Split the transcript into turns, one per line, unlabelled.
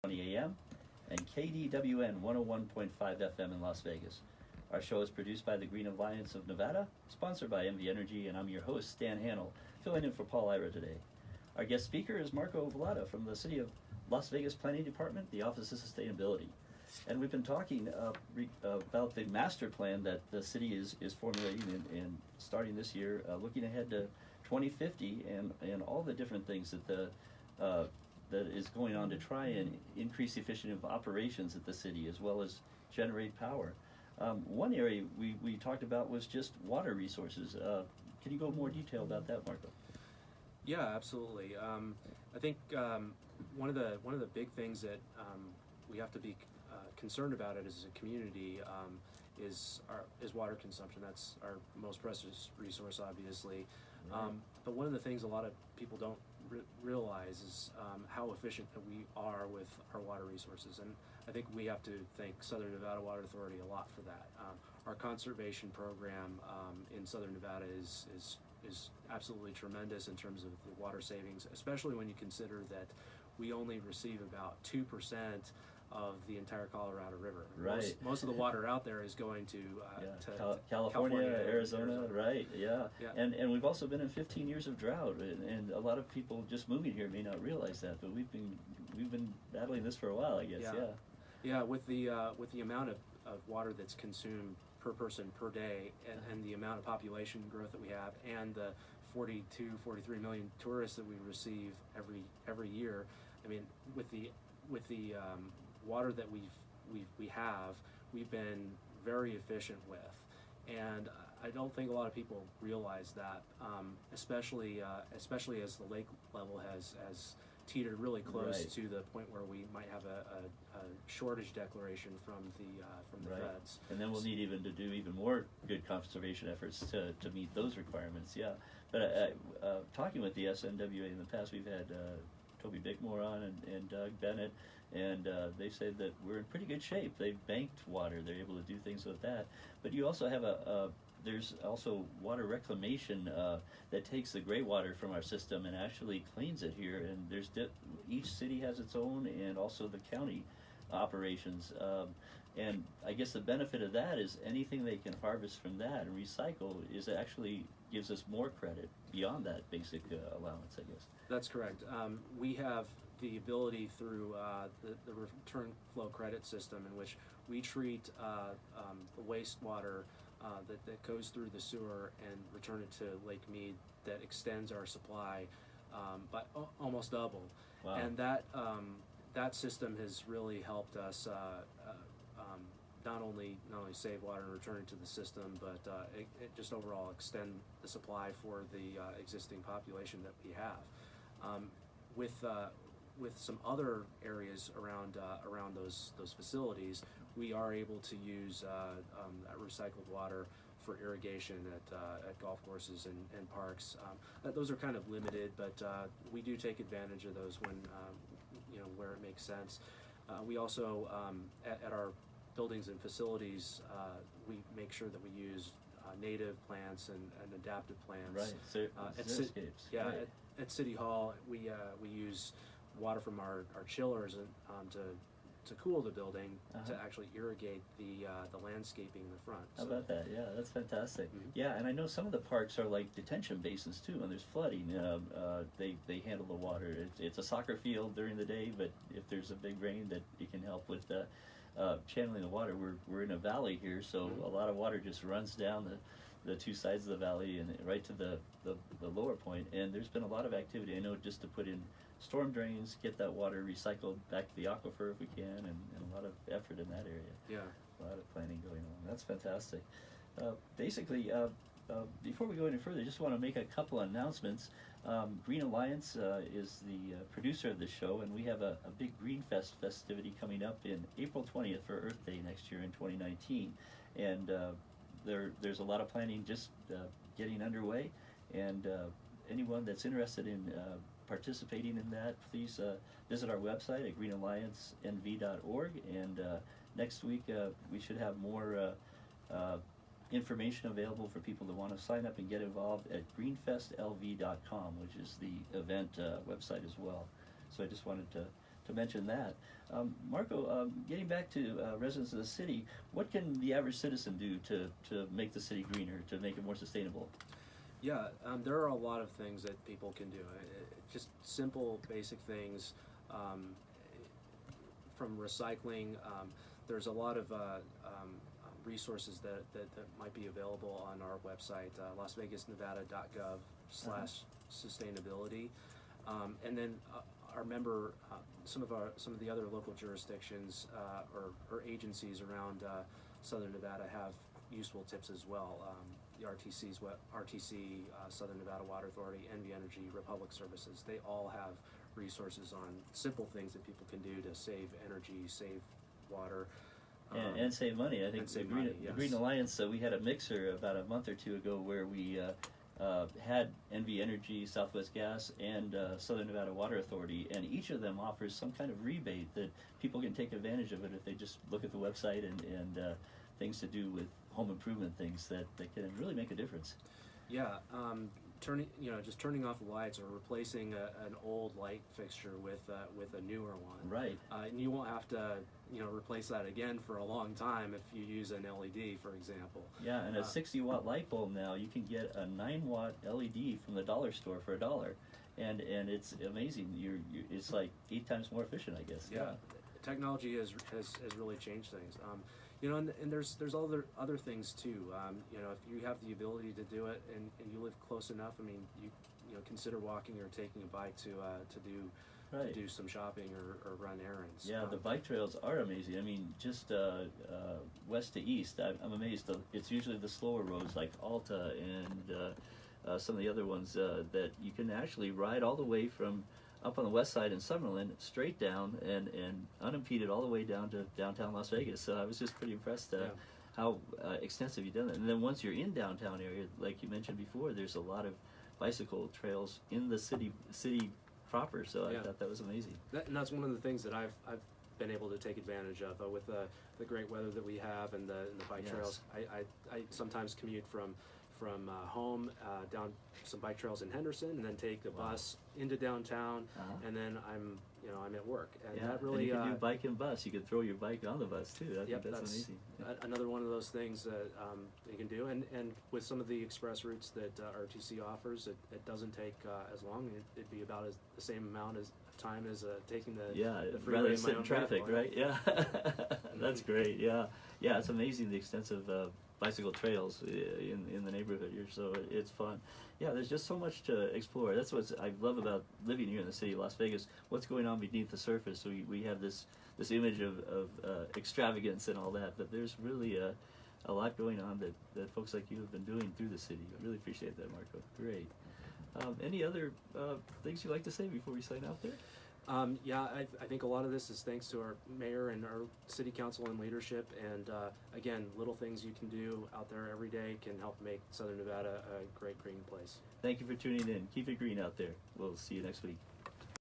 20 a.m. and KDWN 101.5 FM in Las Vegas. Our show is produced by the Green Alliance of Nevada, sponsored by MV Energy, and I'm your host, Stan Hannell, filling in for Paul Ira today. Our guest speaker is Marco Velotta from the City of Las Vegas Planning Department, the Office of Sustainability. And we've been talking about the master plan that the city is formulating and starting this year, looking ahead to 2050 and all the different things that is going on to try and increase efficiency of operations at the city as well as generate power. One area we talked about was just water resources. Can you go more detail about that, Marco?
Yeah, absolutely. I think one of the big things that we have to be concerned about it as a community is water consumption. That's our most precious resource, obviously.
Right.
But one of the things a lot of people don't realize is how efficient we are with our water resources, and I think we have to thank Southern Nevada Water Authority a lot for that. Our conservation program in Southern Nevada is absolutely tremendous in terms of the water savings, especially when you consider that we only receive about 2% of the entire Colorado River.
Right.
Most of the water out there is going to,
California, Arizona, right? Yeah.
Yeah.
And we've also been in 15 years of drought, and a lot of people just moving here may not realize that, but we've been battling this for a while, I guess.
Yeah. Yeah. With the amount of water that's consumed per person per day, and the amount of population growth that we have, and the 43 million tourists that we receive every year, I mean, with the water that we've been very efficient with, and I don't think a lot of people realize that, especially as the lake level has teetered really close
Right.
to the point where we might have a shortage declaration from the
Right.
feds.
And then we'll need to do even more good conservation efforts to meet those requirements. Yeah. But talking with the SNWA in the past, we've had Toby Bickmore on and Doug Bennett, and they said that we're in pretty good shape. They've banked water; they're able to do things with that. But you also have there's also water reclamation that takes the gray water from our system and actually cleans it here. And there's each city has its own, and also the county operations. And I guess the benefit of that is anything they can harvest from that and recycle is actually gives us more credit beyond that basic allowance, I guess.
That's correct. We have the ability through the return flow credit system, in which we treat the wastewater that goes through the sewer and return it to Lake Mead, that extends our supply by almost double.
Wow.
And that system has really helped us not only save water and return it to the system, but it just overall extend the supply for the existing population that we have. With some other areas around those facilities, we are able to use that recycled water for irrigation at golf courses and parks. Those are kind of limited, but we do take advantage of those when where it makes sense. We also at our buildings and facilities, we make sure that we use native plants and adaptive plants.
Right. So xeriscapes.
Yeah.
Right.
At City Hall, we use water from our chillers to cool the building, to actually irrigate the landscaping in the front.
How about that? Yeah, that's fantastic.
Mhm.
Yeah, and I know some of the parks are like detention basins too, and there's flooding. They handle the water. It's a soccer field during the day, but if there's a big rain, that it can help with channeling the water. We're in a valley here, so a lot of water just runs down the two sides of the valley and right to the lower point. And there's been a lot of activity. I know just to put in storm drains, get that water recycled back to the aquifer if we can, and a lot of effort in that area.
Yeah.
A lot of planning going on. That's fantastic. Basically, before we go any further, I just want to make a couple announcements. Green Alliance is the producer of this show, and we have a big Green Fest festivity coming up in April 20th for Earth Day next year in 2019. And there's a lot of planning just getting underway, and anyone that's interested in participating in that, please visit our website at greenalliancenv.org, and next week we should have more information available for people that want to sign up and get involved at greenfestlv.com, which is the event website as well. So I just wanted to to mention that. Marco, getting back to residents of the city, what can the average citizen do to make the city greener, to make it more sustainable?
Yeah, there are a lot of things that people can do. Just simple, basic things, from recycling. There's a lot of resources that might be available on our website, lasvegasnevada.gov/sustainability. And then our member, some of the other local jurisdictions or agencies around Southern Nevada have useful tips as well. The RTC, Southern Nevada Water Authority, NV Energy, Republic Services, they all have resources on simple things that people can do to save energy, save water.
And save money. I think the Green Alliance, we had a mixer about a month or two ago where we had NV Energy, Southwest Gas, and Southern Nevada Water Authority, and each of them offers some kind of rebate that people can take advantage of it if they just look at the website and things to do with home improvement things that can really make a difference.
Yeah, just turning off the lights or replacing an old light fixture with a newer one.
Right.
And you won't have to replace that again for a long time if you use an LED, for example.
Yeah, and a 60-watt light bulb now, you can get a 9-watt LED from the dollar store for $1, and it's amazing. It's like 8 times more efficient, I guess.
Yeah. Technology has really changed things. And there's other things too. If you have the ability to do it and you live close enough, I mean, you consider walking or taking a bike to do some shopping or run errands.
Yeah, the bike trails are amazing. I mean, just west to east, I'm amazed. It's usually the slower roads like Alta and some of the other ones that you can actually ride all the way from up on the west side in Summerlin, straight down and unimpeded all the way down to downtown Las Vegas. So I was just pretty impressed how extensive you've done that. And then once you're in downtown area, like you mentioned before, there's a lot of bicycle trails in the city proper. So I thought that was amazing.
And that's one of the things that I've been able to take advantage of with the great weather that we have and the bike trails. I sometimes commute from home down some bike trails in Henderson, and then take the bus into downtown, and then I'm at work. And that really,
and you can do bike and bus. You can throw your bike on the bus too. I think that's amazing.
Another one of those things that you can do, and with some of the express routes that RTC offers, it doesn't take as long. It'd be about the same amount of time as taking the freeway
rather
in
than
my
sit
own
in traffic,
vehicle.
right? Yeah, that's great. Yeah, it's amazing the extensive bicycle trails in the neighborhood here. So it's fun. Yeah, there's just so much to explore. That's what I love about living here in the city of Las Vegas. What's going on beneath the surface? We have this image of extravagance and all that, but there's really a lot going on that folks like you have been doing through the city. I really appreciate that, Marco. Great. Any other things you'd like to say before we sign out there?
I think a lot of this is thanks to our mayor and our city council and leadership, and again, little things you can do out there every day can help make Southern Nevada a great green place.
Thank you for tuning in. Keep it green out there. We'll see you next week.